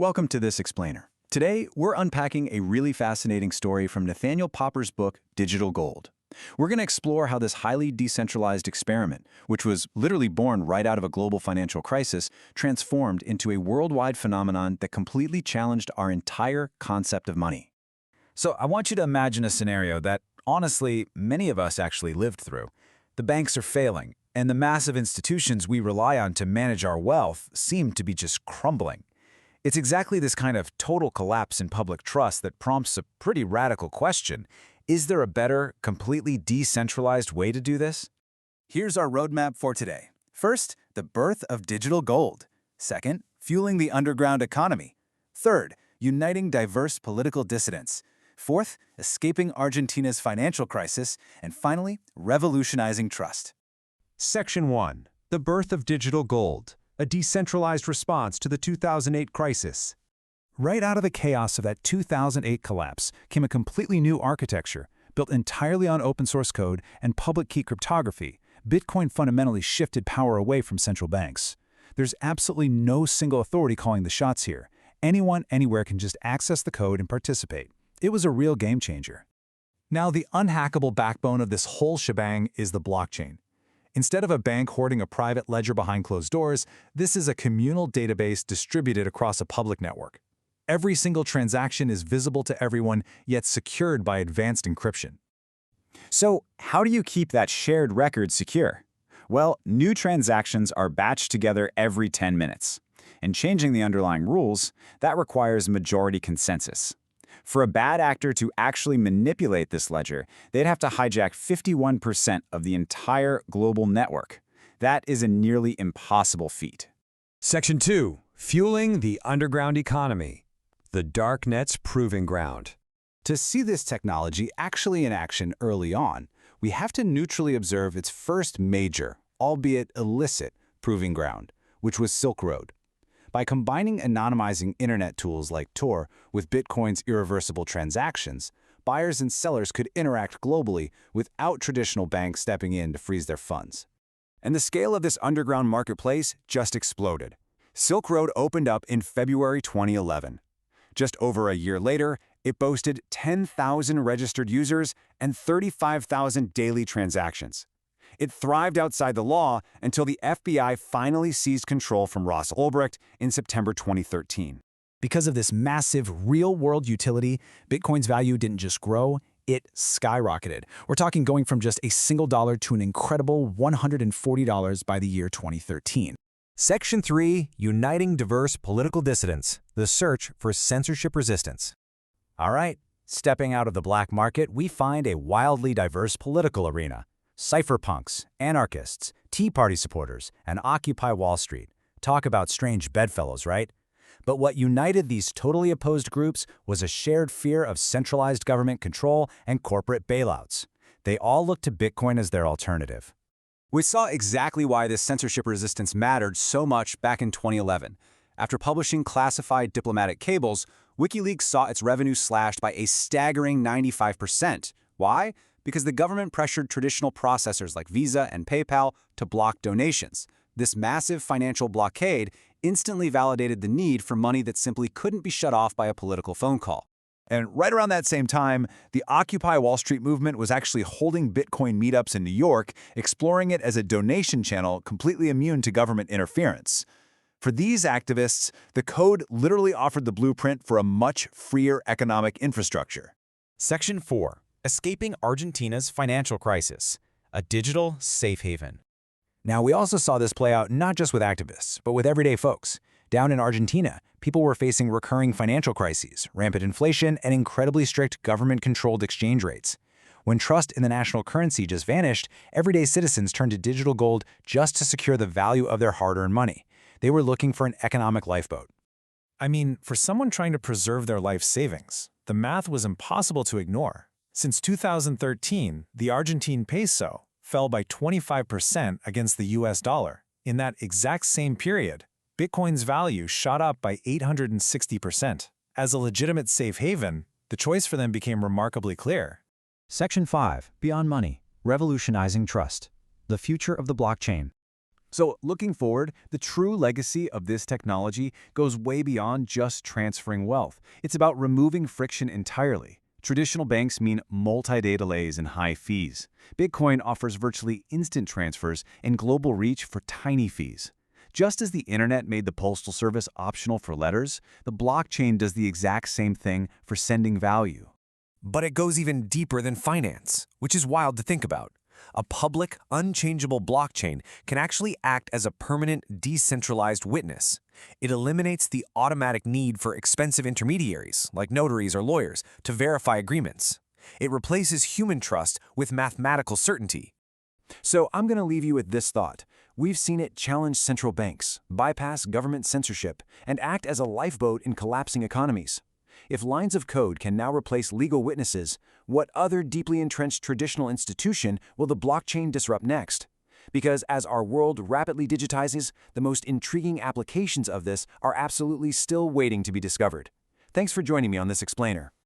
Welcome to This Explainer. Today, we're unpacking a really fascinating story from Nathaniel Popper's book, Digital Gold. We're going to explore how this highly decentralized experiment, which was literally born right out of a global financial crisis, transformed into a worldwide phenomenon that completely challenged our entire concept of money. So I want you to imagine a scenario that, honestly, many of us actually lived through. The banks are failing, and the massive institutions we rely on to manage our wealth seem to be just crumbling. It's exactly this kind of total collapse in public trust that prompts a pretty radical question. Is there a better, completely decentralized way to do this? Here's our roadmap for today. First, the birth of digital gold. Second, fueling the underground economy. Third, uniting diverse political dissidents. Fourth, escaping Argentina's financial crisis. And finally, revolutionizing trust. Section 1. The birth of digital gold. A decentralized response to the 2008 crisis. Right out of the chaos of that 2008 collapse came a completely new architecture, built entirely on open-source code and public key cryptography. Bitcoin fundamentally shifted power away from central banks. There's absolutely no single authority calling the shots here. Anyone, anywhere can just access the code and participate. It was a real game changer. Now, the unhackable backbone of this whole shebang is the blockchain. Instead of a bank hoarding a private ledger behind closed doors, this is a communal database distributed across a public network. Every single transaction is visible to everyone, yet secured by advanced encryption. So, how do you keep that shared record secure? Well, new transactions are batched together every 10 minutes. And changing the underlying rules, that requires majority consensus. For a bad actor to actually manipulate this ledger, they'd have to hijack 51% of the entire global network. That is a nearly impossible feat. Section 2. Fueling the underground economy. The darknet's proving ground. To see this technology actually in action early on, we have to neutrally observe its first major, albeit illicit, proving ground, which was Silk Road. By combining anonymizing internet tools like Tor with Bitcoin's irreversible transactions, buyers and sellers could interact globally without traditional banks stepping in to freeze their funds. And the scale of this underground marketplace just exploded. Silk Road opened up in February 2011. Just over a year later, it boasted 10,000 registered users and 35,000 daily transactions. It thrived outside the law until the FBI finally seized control from Ross Ulbricht in September 2013. Because of this massive real-world utility, Bitcoin's value didn't just grow, it skyrocketed. We're talking going from just a single dollar to an incredible $140 by the year 2013. Section 3. Uniting diverse political dissidents. The search for censorship resistance. All right, stepping out of the black market, we find a wildly diverse political arena. Cypherpunks, anarchists, Tea Party supporters, and Occupy Wall Street. Talk about strange bedfellows, right? But what united these totally opposed groups was a shared fear of centralized government control and corporate bailouts. They all looked to Bitcoin as their alternative. We saw exactly why this censorship resistance mattered so much back in 2011. After publishing classified diplomatic cables, WikiLeaks saw its revenue slashed by a staggering 95%. Why? Because the government pressured traditional processors like Visa and PayPal to block donations. This massive financial blockade instantly validated the need for money that simply couldn't be shut off by a political phone call. And right around that same time, the Occupy Wall Street movement was actually holding Bitcoin meetups in New York, exploring it as a donation channel completely immune to government interference. For these activists, the code literally offered the blueprint for a much freer economic infrastructure. Section 4. Escaping Argentina's financial crisis. A digital safe haven. Now, we also saw this play out not just with activists, but with everyday folks. Down in Argentina, people were facing recurring financial crises, rampant inflation, and incredibly strict government-controlled exchange rates. When trust in the national currency just vanished, everyday citizens turned to digital gold just to secure the value of their hard-earned money. They were looking for an economic lifeboat. I mean, for someone trying to preserve their life savings, the math was impossible to ignore. Since 2013, the Argentine peso fell by 25% against the US dollar. In that exact same period, Bitcoin's value shot up by 860%. As a legitimate safe haven, the choice for them became remarkably clear. Section 5. Beyond Money. Revolutionizing Trust. The Future of the Blockchain. So, looking forward, the true legacy of this technology goes way beyond just transferring wealth. It's about removing friction entirely. Traditional banks mean multi-day delays and high fees. Bitcoin offers virtually instant transfers and global reach for tiny fees. Just as the internet made the postal service optional for letters, the blockchain does the exact same thing for sending value. But it goes even deeper than finance, which is wild to think about. A public, unchangeable blockchain can actually act as a permanent, decentralized witness. It eliminates the automatic need for expensive intermediaries, like notaries or lawyers, to verify agreements. It replaces human trust with mathematical certainty. So I'm going to leave you with this thought. We've seen it challenge central banks, bypass government censorship, and act as a lifeboat in collapsing economies. If lines of code can now replace legal witnesses, what other deeply entrenched traditional institution will the blockchain disrupt next? Because as our world rapidly digitizes, the most intriguing applications of this are absolutely still waiting to be discovered. Thanks for joining me on this explainer.